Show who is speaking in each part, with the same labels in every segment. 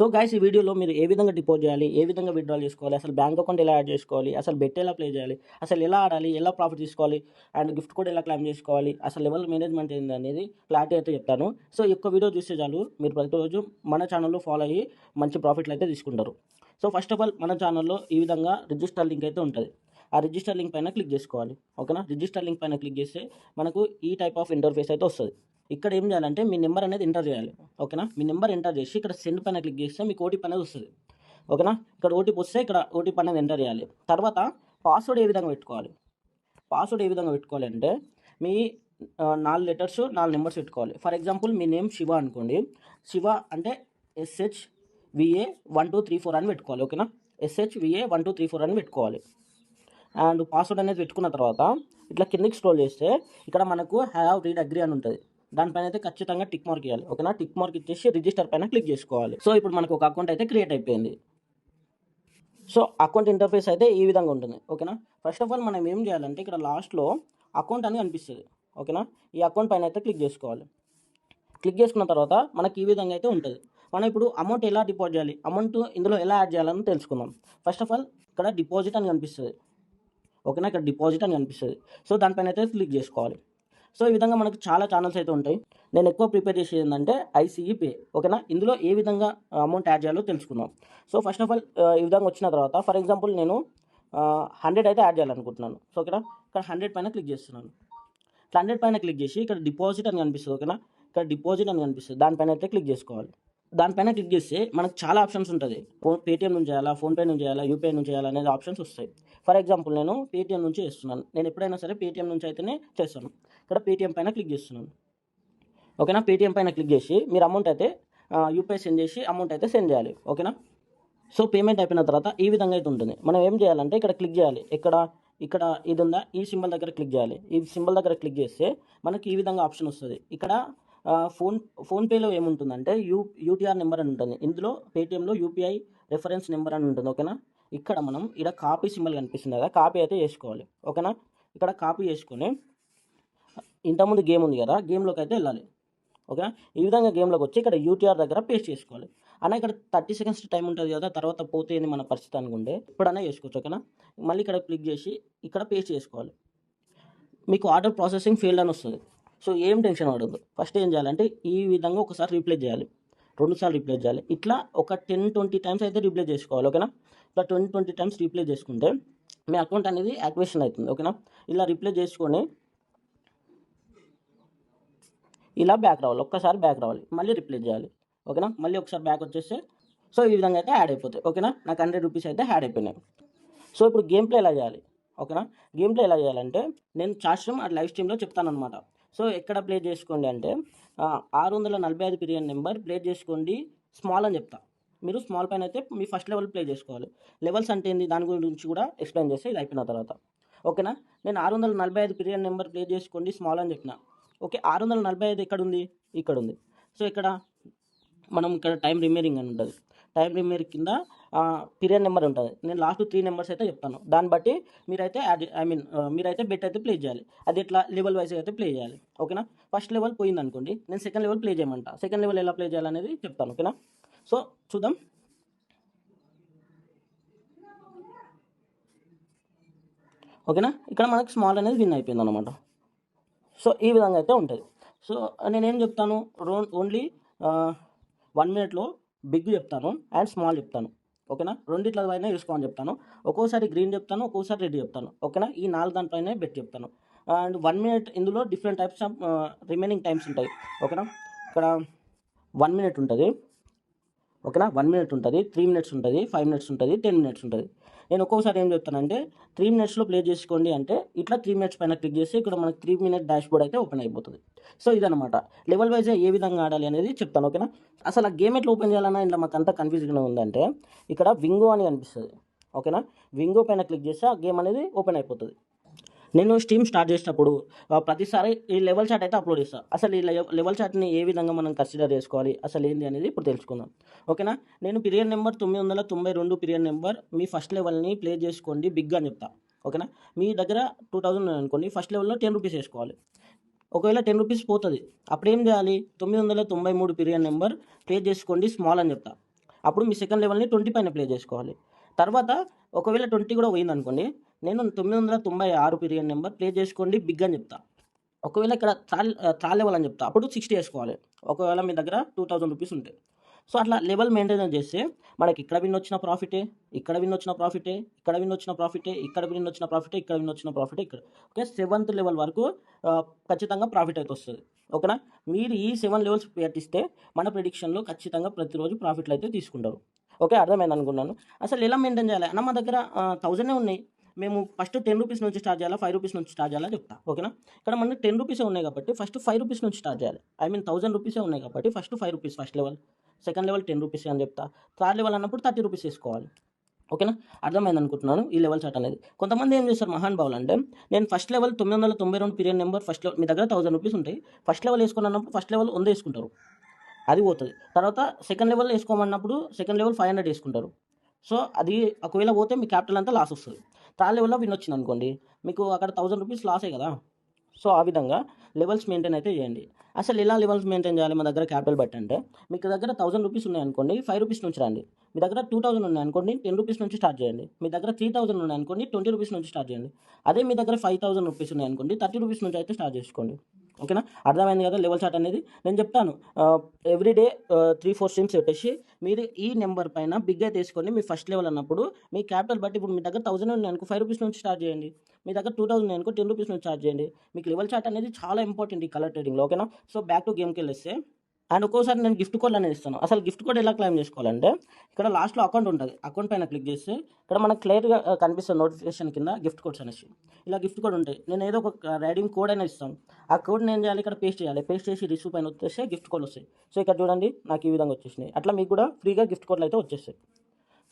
Speaker 1: So guys, ఈ వీడియోలో మీరు ఏ విధంగా డిపాజిట్ చేయాలి, ఏ విధంగా విత్‌డ్రాల్ చేసుకోవాలి, అసలు బ్యాంక్ అకౌంట్ ఎలా యాడ్ చేసుకోవాలి, అసలు బెట్ ఎలా ప్లే చేయాలి, అసలు ఎలా ఆడాలి, ఎలా ప్రాఫిట్ తీసుకోవాలి అండ్ గిఫ్ట్ కోడ్ ఎలా క్లెయిమ్ చేసుకోవాలి, అసలు లెవెల్ మేనేజ్మెంట్ ఏంది అనేది క్లారిటీ అయితే చెప్తాను. సో ఈ యొక్క వీడియో చూస్తే చాలు మీరు ప్రతిరోజు మన ఛానల్లో ఫాలో అయ్యి మంచి ప్రాఫిట్లు అయితే తీసుకుంటారు. సో ఫస్ట్ ఆఫ్ ఆల్ మన ఛానల్లో ఈ విధంగా రిజిస్టర్ లింక్ అయితే ఉంటుంది. ఆ రిజిస్టర్ లింక్ పైన క్లిక్ చేసుకోవాలి. ఓకేనా, రిజిస్టర్ లింక్ పైన క్లిక్ చేస్తే మనకు ఈ టైప్ ఆఫ్ ఇంటర్ఫేస్ అయితే వస్తుంది. ఇక్కడ ఏం చేయాలంటే మీ నెంబర్ అనేది ఎంటర్ చేయాలి. ఓకేనా, మీ నెంబర్ ఎంటర్ చేసి ఇక్కడ సెండ్ పైన క్లిక్ చేస్తే మీకు ఓటీపీ అనేది వస్తుంది. ఓకేనా, ఇక్కడ ఓటీపీ వస్తే ఇక్కడ ఓటీపీ అనేది ఎంటర్ చేయాలి. తర్వాత పాస్వర్డ్ ఏ విధంగా పెట్టుకోవాలి, పాస్వర్డ్ ఏ విధంగా పెట్టుకోవాలి అంటే మీ 4 లెటర్స్ 4 నెంబర్స్ పెట్టుకోవాలి. For example me name Shiva అనుకోండి. శివ అంటే SHVA 1234 అని పెట్టుకోవాలి. ఓకేనా, SHVA 1234 అని పెట్టుకోవాలి. అండ్ పాస్వర్డ్ అనేది పెట్టుకున్న తర్వాత ఇట్లా కిందకి స్క్రోల్ చేస్తే ఇక్కడ మనకు హ్యావ్ రీడ్ అగ్రీ అని ఉంటుంది. దానిపైన అయితే ఖచ్చితంగా టిక్ మార్క్ ఇవ్వాలి. ఓకేనా, టిక్ మార్క్ ఇచ్చేసి రిజిస్టర్ పైన క్లిక్ చేసుకోవాలి. సో ఇప్పుడు మనకు ఒక అకౌంట్ అయితే క్రియేట్ అయిపోయింది. సో అకౌంట్ ఇంటర్ఫేస్ అయితే ఈ విధంగా ఉంటుంది. ఓకేనా, ఫస్ట్ ఆఫ్ ఆల్ మనం ఏం చేయాలంటే ఇక్కడ లాస్ట్లో అకౌంట్ అని అనిపిస్తుంది. ఓకేనా, ఈ అకౌంట్ పైన అయితే క్లిక్ చేసుకోవాలి. క్లిక్ చేసుకున్న తర్వాత మనకి ఈ విధంగా అయితే ఉంటుంది. మనం ఇప్పుడు అమౌంట్ ఎలా డిపాజిట్ చేయాలి, అమౌంట్ ఇందులో ఎలా యాడ్ చేయాలని తెలుసుకుందాం. ఫస్ట్ ఆఫ్ ఆల్ ఇక్కడ డిపాజిట్ అని కనిపిస్తుంది. ఓకేనా, ఇక్కడ డిపాజిట్ అని కనిపిస్తుంది. సో దానిపైన అయితే క్లిక్ చేసుకోవాలి. సో ఈ విధంగా మనకు చాలా ఛానల్స్ అయితే ఉంటాయి. నేను ఎక్కువ ప్రిపేర్ చేసేది ఏంటంటే ICE Pay. ఓకేనా, ఇందులో ఏ విధంగా అమౌంట్ యాడ్ చేయాలో తెలుసుకుందాం. సో ఫస్ట్ ఆఫ్ ఆల్ ఈ విధంగా వచ్చిన తర్వాత ఫర్ ఎగ్జాంపుల్ నేను 100 అయితే యాడ్ చేయాలనుకుంటున్నాను. సో ఓకేనా, ఇక్కడ 100 పైన క్లిక్ చేస్తున్నాను. ఇట్లా 100 పైన క్లిక్ చేసి ఇక్కడ డిపాజిట్ అని కనిపిస్తుంది. ఓకేనా, ఇక్కడ డిపాజిట్ అని కనిపిస్తుంది. దానిపైన అయితే క్లిక్ చేసుకోవాలి. దానిపైన క్లిక్ చేస్తే మనకు చాలా ఆప్షన్స్ ఉంటుంది. పేటీఎం నుంచి చేయాలా, ఫోన్పే నుంచి చేయాలా, యూపీఐ నుంచి చేయాలా అనేది ఆప్షన్స్ వస్తాయి. ఫర్ ఎగ్జాంపుల్ నేను పేటీఎం నుంచి చేస్తున్నాను. నేను ఎప్పుడైనా సరే పేటీఎం నుంచి అయితేనే చేస్తాను. ఇక్కడ పేటీఎం పైన క్లిక్ చేస్తున్నాను. ఓకేనా, పేటీఎం పైన క్లిక్ చేసి మీరు అమౌంట్ అయితే యూపీఐ సెండ్ చేసి అమౌంట్ అయితే సెండ్ చేయాలి. ఓకేనా, సో పేమెంట్ అయిపోయిన తర్వాత ఈ విధంగా అయితే ఉంటుంది. మనం ఏం చేయాలంటే ఇక్కడ క్లిక్ చేయాలి. ఇక్కడ ఇది ఉందా, ఈ సింబల్ దగ్గర క్లిక్ చేయాలి. ఈ సింబల్ దగ్గర క్లిక్ చేస్తే మనకి ఈ విధంగా ఆప్షన్ వస్తుంది. ఇక్కడ ఫోన్పేలో ఏముంటుందంటే UTR నెంబర్ అని ఉంటుంది. ఇందులో పేటీఎంలో UPI రెఫరెన్స్ నెంబర్ అని ఉంటుంది. ఓకేనా, ఇక్కడ మనం ఇక్కడ కాపీ సింబల్ కనిపిస్తుంది కదా, కాపీ అయితే చేసుకోవాలి. ఓకేనా, ఇక్కడ కాపీ చేసుకొని ఇంతకుముందు గేమ్ ఉంది కదా, గేమ్లోకి అయితే వెళ్ళాలి. ఓకేనా, ఈ విధంగా గేమ్లోకి వచ్చి ఇక్కడ UTR దగ్గర పేస్ట్ చేసుకోవాలి. అన్న ఇక్కడ 30 సెకండ్స్ టైం ఉంటుంది కదా, తర్వాత పోతే మన పరిస్థితి అనుకుంటే ఇప్పుడన్నా చేసుకోవచ్చు. ఓకేనా, మళ్ళీ ఇక్కడ క్లిక్ చేసి ఇక్కడ పేస్ట్ చేసుకోవాలి. మీకు ఆర్డర్ ప్రాసెసింగ్ ఫెయిల్డ్ అని వస్తుంది. సో ఏం టెన్షన్ పడద్దు. ఫస్ట్ ఏం చేయాలంటే ఈ విధంగా ఒకసారి రీప్లేస్ చేయాలి, 2 సార్లు రీప్లేస్ చేయాలి. ఇట్లా ఒక 10-20 టైమ్స్ అయితే రీప్లేస్ చేసుకోవాలి. ఓకేనా, ఇట్లా 20 టైమ్స్ రీప్లేస్ చేసుకుంటే మీ అకౌంట్ అనేది యాక్టివేషన్ అవుతుంది. ఓకేనా, ఇలా రీప్లేస్ చేసుకొని ఇలా బ్యాక్ రావాలి, ఒక్కసారి బ్యాక్ రావాలి, మళ్ళీ రీప్లేస్ చేయాలి. ఓకేనా, మళ్ళీ ఒకసారి బ్యాక్ వచ్చేస్తే సో ఈ విధంగా అయితే యాడ్ అయిపోతాయి. ఓకేనా, నాకు 100 రూపీస్ అయితే యాడ్ అయిపోయినాయి. సో ఇప్పుడు గేమ్ ప్లే ఎలా చేయాలి. ఓకేనా, గేమ్ ప్లే ఎలా చేయాలంటే నేను చాట్ స్ట్రీమ్ అండ్ లైవ్ స్ట్రీమ్లో చెప్తాను అనమాట. సో ఎక్కడ ప్లే చేసుకోండి అంటే 645 పీరియడ్ నెంబర్ ప్లే చేసుకోండి స్మాల్ అని చెప్తా. మీరు స్మాల్ పైన అయితే మీ ఫస్ట్ లెవెల్ ప్లే చేసుకోవాలి. లెవెల్స్ అంటే ఏంది దాని గురించి కూడా ఎక్స్ప్లెయిన్ చేస్తే ఇది అయిపోయిన తర్వాత. ఓకేనా, నేను 645 పీరియడ్ నెంబర్ ప్లే చేసుకోండి స్మాల్ అని చెప్పిన. ఓకే, 645 ఎక్కడ ఉంది, ఇక్కడ ఉంది. సో ఇక్కడ మనం ఇక్కడ టైం రిమైనింగ్ అని ఉంటుంది. టైం రిమైనింగ్ కింద పీరియడ్ నెంబర్ ఉంటుంది. నేను లాస్ట్ 3 నెంబర్స్ అయితే చెప్తాను. దాన్ని బట్టి మీరైతే మీరైతే బెట్ అయితే ప్లే చేయాలి. అది ఎట్లా లెవెల్ వైజ్ అయితే ప్లే చేయాలి. ఓకేనా, ఫస్ట్ లెవెల్ పోయింది అనుకోండి, నేను సెకండ్ లెవెల్ ప్లే చేయమంట. సెకండ్ లెవెల్ ఎలా ప్లే చేయాలనేది చెప్తాను. ఓకేనా, సో చూద్దాం. ఓకేనా, ఇక్కడ మనకు స్మాల్ అనేది విన్ అయిపోయింది అనమాట. సో ఈ విధంగా అయితే ఉంటుంది. సో నేనేం చెప్తాను, ఓన్లీ 1 మినిట్లో బిగ్ చెప్తాను అండ్ స్మాల్ చెప్తాను. ఓకేనా, రెండిట్ల పైన చూసుకోమని చెప్తాను. ఒక్కోసారి గ్రీన్ చెప్తాను, ఒక్కోసారి రెడ్ చెప్తాను. ఓకేనా, ఈ 4 దానిపైన బెట్ చెప్తాను. అండ్ 1 మినిట్ ఇందులో different types of remaining times ఉంటాయి. ఓకేనా, ఇక్కడ 1 మినిట్ ఉంటుంది. ఓకేనా, 1 మినిట్ ఉంటుంది, 3 మినిట్స్ ఉంటుంది, 5 మినిట్స్ ఉంటుంది, 10 మినిట్స్ ఉంటుంది. నేను ఒక్కోసారి ఏం చెప్తానంటే 3 మినిట్స్లో ప్లే చేసుకోండి అంటే ఇట్లా 3 మినిట్స్ పైన క్లిక్ చేసి ఇక్కడ మనకి 3 మినిట్ డాష్ బోర్డ్ అయితే ఓపెన్ అయిపోతుంది. సో ఇదనమాట లెవెల్ వైజ్ ఏ విధంగా ఆడాలి అనేది చెప్తాను. ఓకేనా, అసలు ఆ గేమ్ ఎట్లా ఓపెన్ చేయాలన్నా ఇలా మాకు అంతా కన్ఫ్యూజ్గా ఉందంటే ఇక్కడ వింగో అని కనిపిస్తుంది. ఓకేనా, వింగో పైన క్లిక్ చేస్తే ఆ గేమ్ అనేది ఓపెన్ అయిపోతుంది. నేను స్ట్రీమ్ స్టార్ట్ చేసినప్పుడు ప్రతిసారి ఈ లెవెల్ చార్ట్ అయితే అప్లోడ్ చేస్తాను. అసలు ఈ లెవెల్ చార్ట్ని ఏ విధంగా మనం కన్సిడర్ చేసుకోవాలి, అసలు ఏంది అనేది ఇప్పుడు తెలుసుకుందాం. ఓకేనా, నేను పీరియడ్ నెంబర్ 992 పీరియడ్ నెంబర్ మీ ఫస్ట్ లెవెల్ని ప్లే చేసుకోండి బిగ్ అని చెప్తా. ఓకేనా, మీ దగ్గర 2000 అనుకోండి, ఫస్ట్ లెవెల్లో 10 రూపీస్ వేసుకోవాలి. ఒకవేళ 10 రూపీస్ పోతుంది, అప్పుడు ఏం చేయాలి, 993 పీరియడ్ నెంబర్ ప్లే చేసుకోండి స్మాల్ అని చెప్తా. అప్పుడు మీ సెకండ్ లెవెల్ని 20 పైన ప్లే చేసుకోవాలి. తర్వాత ఒకవేళ 20 కూడా పోయిందనుకోండి, నేను 996 పీరియడ్ నెంబర్ ప్లే చేసుకోండి బిగ్ అని చెప్తా. ఒకవేళ ఇక్కడ థర్డ్ లెవెల్ అని చెప్తా, అప్పుడు 60 వేసుకోవాలి. ఒకవేళ మీ దగ్గర 2000 రూపీస్ ఉంటాయి. సో అట్లా లెవెల్ మెయింటైన్ చేస్తే మనకి ఇక్కడ విన్ వచ్చిన ప్రాఫిటే, ఇక్కడ విన్ వచ్చిన ప్రాఫిటే, ఇక్కడ విన్ వచ్చిన ప్రాఫిటే, ఇక్కడ విన్ వచ్చిన ప్రాఫిటే, ఇక్కడ విన్ వచ్చిన ప్రాఫిటే, ఇక్కడ ఓకే 7th లెవెల్ వరకు ఖచ్చితంగా ప్రాఫిట్ అయితే వస్తుంది. ఓకేనా, మీరు ఈ 7 లెవెల్స్ పెట్టిస్తే మన ప్రెడిక్షన్లో ఖచ్చితంగా ప్రతిరోజు ప్రాఫిట్లు అయితే తీసుకుంటారు. ఓకే, అర్థమైంది అనుకున్నాను. అసలు ఎలా మెయింటైన్ చేయాలి అన్న, మా దగ్గర 1000 ఉన్నాయి, మేము ఫస్ట్ 10 రూపీస్ నుంచి స్టార్ట్ చేయాలా, 5 రూపీస్ నుంచి స్టార్ట్ చేయాలా చెప్తా. ఓకేనా, ఇక్కడ మనకి 10 రూపీసే ఉన్నాయి కాబట్టి ఫస్ట్ 5 రూపీస్ నుంచి స్టార్ట్ చేయాలి. 1000 రూపీసే ఉన్నాయి కాబట్టి first 5 rupees first level, second level 10 rupees అని చెప్తా. థర్డ్ లెవెల్ అన్నప్పుడు 30 రూపీస్ వేసుకోవాలి. ఓకేనా, అర్థమైంది అనుకుంటున్నాను ఈ లెవెల్ చార్ట్ అనేది. కొంతమంది ఏం చేస్తారు మహానుభావులు అంటే, నేను first level 992 period number first level, మీ దగ్గర 1000 రూపీస్ ఉంటాయి, ఫస్ట్ లెవెల్ వేసుకున్నప్పుడు ఫస్ట్ లెవెల్ 100 వేసుకుంటారు, అది పోతుంది. తర్వాత సెకండ్ లెవెల్ వేసుకోమన్నప్పుడు సెకండ్ లెవెల్ 500 వేసుకుంటారు. సో అది ఒకవేళ పోతే మీ క్యాపిటల్ అంతా లాస్ వస్తుంది. థర్డ్ లెవెల్లో విన్ వచ్చింది అనుకోండి, మీకు అక్కడ 1000 రూపీస్ లాసే కదా. సో ఆ విధంగా లెవెల్స్ మెయింటైన్ అయితే చేయండి. అసలు ఎలా లెవెల్స్ మెయింటైన్ చేయాలి మన దగ్గర క్యాపిటల్ బట్టి అంటే, మీకు దగ్గర 1000 రూపీస్ ఉన్నాయనుకోండి 5 రూపీస్ నుంచి రండి. మీ దగ్గర 2000 ఉన్నాయనుకోండి 10 రూపీస్ నుంచి స్టార్ట్ చేయండి. మీ దగ్గర 3000 ఉన్నాయనుకోండి 20 రూపీస్ నుంచి స్టార్ట్ చేయండి. అదే మీ దగ్గర 5000 రూపీస్ ఉన్నాయనుకోండి 30 రూపీస్ నుంచి అయితే స్టార్ట్ చేసుకోండి. ఓకేనా, అర్థమైంది కదా లెవెల్ చార్ట్ అనేది. నేను చెప్తాను ఎవ్రీడే 3-4 స్ట్రీమ్స్ పెట్టేసి మీరు ఈ నెంబర్ పైన బిగ్గా తీసుకొని మీ ఫస్ట్ లెవెల్ అన్నప్పుడు మీ క్యాపిటల్ బట్టి, ఇప్పుడు మీ దగ్గర 1000 ఉన్నాయి అనుకో 5 రూపీస్ నుంచి స్టార్ట్ చేయండి. మీ దగ్గర 2000 ఉన్నాయి అనుకో 10 రూపీస్ నుంచి స్టార్ట్ చేయండి. మీకు లెవెల్ చార్ట్ అనేది చాలా ఇంపార్టెంట్ ఈ కలర్ ట్రేడింగ్లో. ఓకేనా, సో బ్యాక్ టు గేమ్కి వెళ్ళేస్తే, అండ్ ఒక్కోసారి నేను గిఫ్ట్ కోడ్ అనేది ఇస్తాను. అసలు గిఫ్ట్ కోడ్ ఎలా క్లెయిమ్ చేసుకోవాలంటే, ఇక్కడ లాస్ట్లో అకౌంట్ ఉంటుంది, అకౌంట్ పైన క్లిక్ చేస్తే ఇక్కడ మనకు క్లియర్గా కనిపిస్తుంది నోటిఫికేషన్ కింద గిఫ్ట్ కోడ్స్ అనేసి. ఇలా గిఫ్ట్ కోడ్ ఉంటాయి, నేను ఏదో ఒక రైడింగ్ కోడ్ అనేది ఇస్తాను. ఆ కోడ్ని ఏం చేయాలి, ఇక్కడ పేస్ట్ చేయాలి. పేస్ట్ చేసి రిసీవ్ పైన వచ్చేస్తే గిఫ్ట్ కోడ్ వస్తాయి. సో ఇక్కడ చూడండి నాకు ఈ విధంగా వచ్చేసినాయి. అట్లా మీకు కూడా ఫ్రీగా గిఫ్ట్ కోడ్లు అయితే వచ్చేస్తాయి.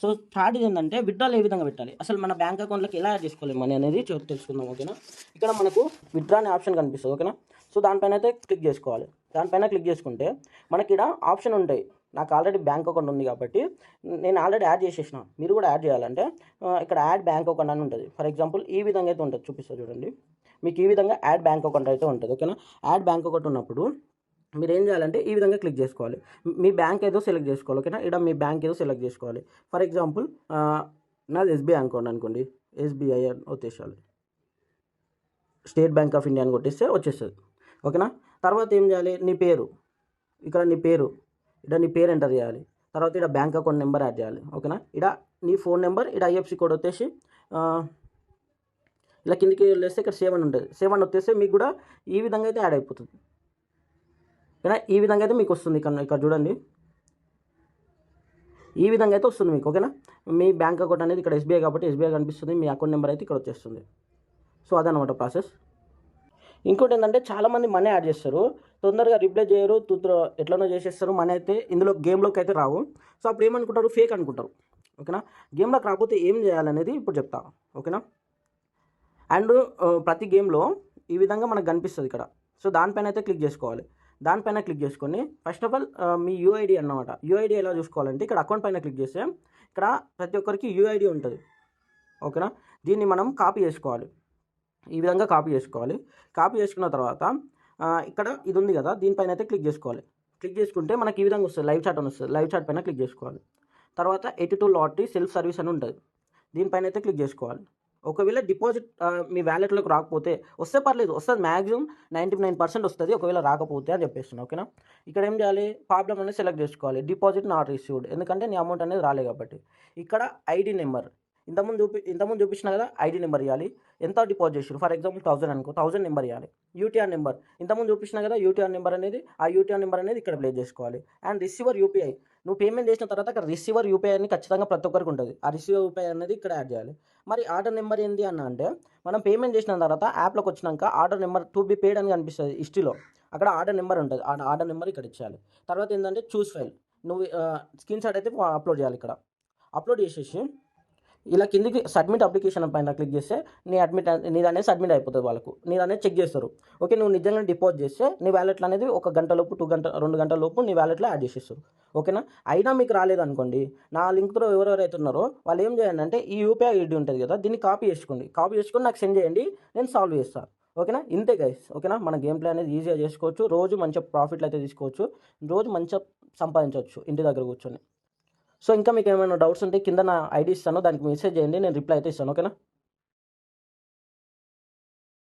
Speaker 1: సో థర్డ్ ఏంటంటే విత్డ్రాల్ ఏ విధంగా పెట్టాలి, అసలు మన బ్యాంక్ అకౌంట్లోకి ఎలా యాడ్ చేసుకోవాలి మనీ అనేది తెలుసుకుందాం. ఓకేనా, ఇక్కడ మనకు విత్డ్రా అనే ఆప్షన్ కనిపిస్తుంది. ఓకేనా, సో దానిపైన అయితే క్లిక్ చేసుకోవాలి. దానిపైన క్లిక్ చేసుకుంటే మనకి ఇక్కడ ఆప్షన్ ఉంటాయి. నాకు ఆల్రెడీ బ్యాంక్ అకౌంట్ ఉంది కాబట్టి నేను ఆల్రెడీ యాడ్ చేసేసిన. మీరు కూడా యాడ్ చేయాలంటే ఇక్కడ యాడ్ బ్యాంక్ అకౌంట్ అని ఉంటుంది. ఫర్ ఎగ్జాంపుల్ ఈ విధంగా అయితే ఉంటుంది, చూపిస్తుంది చూడండి. మీకు ఈ విధంగా యాడ్ బ్యాంక్ అకౌంట్ అయితే ఉంటుంది. ఓకేనా, యాడ్ బ్యాంక్ అకౌంట్ ఉన్నప్పుడు మీరు ఏం చేయాలంటే ఈ విధంగా క్లిక్ చేసుకోవాలి. మీ బ్యాంక్ ఏదో సెలెక్ట్ చేసుకోవాలి. ఓకేనా, ఇక్కడ మీ బ్యాంక్ ఏదో సెలెక్ట్ చేసుకోవాలి. ఫర్ ఎగ్జాంపుల్ నాది ఎస్బీఐ అకౌంట్ అనుకోండి, ఎస్బీఐ అని వచ్చేసాలి. స్టేట్ బ్యాంక్ ఆఫ్ ఇండియా అని కొట్టేస్తే వచ్చేస్తుంది. ఓకేనా, తర్వాత ఏం చేయాలి, నీ పేరు, ఇక్కడ నీ పేరు, ఇక్కడ నీ పేరు ఎంటర్ చేయాలి. తర్వాత ఇక్కడ బ్యాంక్ అకౌంట్ నెంబర్ యాడ్ చేయాలి. ఓకేనా, ఇక్కడ నీ ఫోన్ నెంబర్, ఇక్కడ ఐఎఫ్సి కోడ్ వచ్చేసి ఇలా కిందికి వెళ్ళేస్తే ఇక్కడ 7 ఉంటుంది. 7 వచ్చేస్తే మీకు కూడా ఈ విధంగా అయితే యాడ్ అయిపోతుంది. ఓకేనా, ఈ విధంగా అయితే మీకు వస్తుంది. ఇక్కడ చూడండి, ఈ విధంగా అయితే వస్తుంది మీకు. ఓకేనా, మీ బ్యాంక్ అకౌంట్ అనేది ఇక్కడ ఎస్బీఐ కాబట్టి ఎస్బీఐ కనిపిస్తుంది, మీ అకౌంట్ నెంబర్ అయితే ఇక్కడ వచ్చేస్తుంది. సో అదనమాట ప్రాసెస్. ఇంకోటి ఏంటంటే చాలామంది మనీ యాడ్ చేస్తారు, తొందరగా రిప్లై చేయరు, ఎట్లనో చేసేస్తారు, మనీ అయితే ఇందులో గేమ్లోకి అయితే రావు. సో అప్పుడు ఏమనుకుంటారు, ఫేక్ అనుకుంటారు. ఓకేనా, గేమ్లోకి రాకపోతే ఏం చేయాలనేది ఇప్పుడు చెప్తా. ఓకేనా, అండ్ ప్రతి గేమ్లో ఈ విధంగా మనకు కనిపిస్తుంది ఇక్కడ. సో దానిపైన అయితే క్లిక్ చేసుకోవాలి. దానిపైన క్లిక్ చేసుకొని first of all me UID అన్నమాట. యూఐడి ఎలా చూసుకోవాలంటే, ఇక్కడ అకౌంట్ పైన క్లిక్ చేస్తే ఇక్కడ ప్రతి ఒక్కరికి యూఐడి ఉంటుంది. ఓకేనా, దీన్ని మనం కాపీ చేసుకోవాలి. ఈ విధంగా కాపీ చేసుకోవాలి. కాపీ చేసుకున్న తర్వాత ఇక్కడ ఇది ఉంది కదా, దీనిపైన అయితే క్లిక్ చేసుకోవాలి. క్లిక్ చేసుకుంటే మనకి ఈ విధంగా వస్తుంది, లైవ్ చాట్ అని వస్తుంది. లైవ్ చాట్ పైన క్లిక్ చేసుకోవాలి. తర్వాత 82 లాటరీ సెల్ఫ్ సర్వీస్ అని ఉంటుంది, దీనిపైన అయితే క్లిక్ చేసుకోవాలి. ఒకవేళ డిపాజిట్ మీ వ్యాలెట్లోకి రాకపోతే, వస్తే పర్లేదు, వస్తుంది, మ్యాక్సిమం 99% వస్తుంది, ఒకవేళ రాకపోతే అని చెప్పేస్తున్నాను. ఓకేనా, ఇక్కడ ఏం చేయాలి, ప్రాబ్లమ్ అనేది సెలెక్ట్ చేసుకోవాలి. డిపాజిట్ నాట్ రిసీవ్డ్, ఎందుకంటే నీ అమౌంట్ అనేది రాలేదు కాబట్టి. ఇక్కడ ఐడి నెంబర్, ఇంతకుముందు చూపించిన కదా, ఐడి నెంబర్ ఇవ్వాలి. ఎంత డిపాజిట్ చేసారు, ఫర్ ఎగ్జాంపుల్ 1000 అనుకో, 1000 నెంబర్ ఇవ్వాలి. యూటీఆర్ నెంబర్ ఇంతకుముందు చూపించిన కదా, యూటీఆర్ నెంబర్ అనేది, ఆ యూటీఆర్ నెంబర్ అనేది ఇక్కడ ప్లేస్ చేసుకోవాలి. అండ్ రిసీవర్ యూపీఐ, నువ్వు పేమెంట్ చేసిన తర్వాత అక్కడ రిసీవర్ యూపీఐ అని ఖచ్చితంగా ప్రతి ఒక్కరికి ఉంటుంది. ఆ రిసీవర్ యూపీఐ అనేది ఇక్కడ యాడ్ చేయాలి. మరి ఆర్డర్ నెంబర్ ఏంటి అన్న అంటే, మనం పేమెంట్ చేసిన తర్వాత యాప్లోకి వచ్చినాక order number to be paid అని కనిపిస్తుంది హిస్టరీలో, అక్కడ ఆర్డర్ నెంబర్ ఉంటుంది. ఆ ఆర్డర్ నెంబర్ ఇక్కడ ఇచ్చేయాలి. తర్వాత ఏంటంటే చూస్ ఫైల్, నువ్వు స్క్రీన్ షాట్ అయితే అప్లోడ్ చేయాలి. ఇక్కడ అప్లోడ్ చేసేసి ఇలా కిందికి సబ్మిట్ అప్లికేషన్ పైన క్లిక్ చేస్తే నీది అనేది సబ్మిట్ అయిపోతుంది. వాళ్ళకు నీది అనేది చెక్ చేస్తారు. ఓకే, నువ్వు నిజంగా డిపాజిట్ చేస్తే నీ వ్యాలెట్లో అనేది 1 గంట లోపు 2 గంటల లోపు నీ వ్యాలెట్లో యాడ్ చేసేస్తారు. ఓకేనా, అయినా మీకు రాలేదనుకోండి, నా లింక్తో ఎవరెవరైతే ఉన్నారో వాళ్ళు ఏం చేయండి అంటే, ఈ యూపీఐ ఐడి ఉంటుంది కదా, దీన్ని కాపీ చేసుకొని నాకు సెండ్ చేయండి, నేను సాల్వ్ చేస్తాను. ఓకేనా, ఇంతే గైస్. ఓకేనా, మన గేమ్ ప్లే అనేది ఈజీగా చేసుకోవచ్చు, రోజు మంచిగా ప్రాఫిట్లు అయితే తీసుకోవచ్చు, రోజు మంచిగా సంపాదించవచ్చు ఇంటి దగ్గర కూర్చొని. సో ఇంకా మీకు ఏమైనా డౌట్స్ ఉంటే కింద నా ఐడీ ఇస్తాను, దానికి మెసేజ్ చేయండి, నేను రిప్లై అయితే ఇస్తాను. ఓకేనా?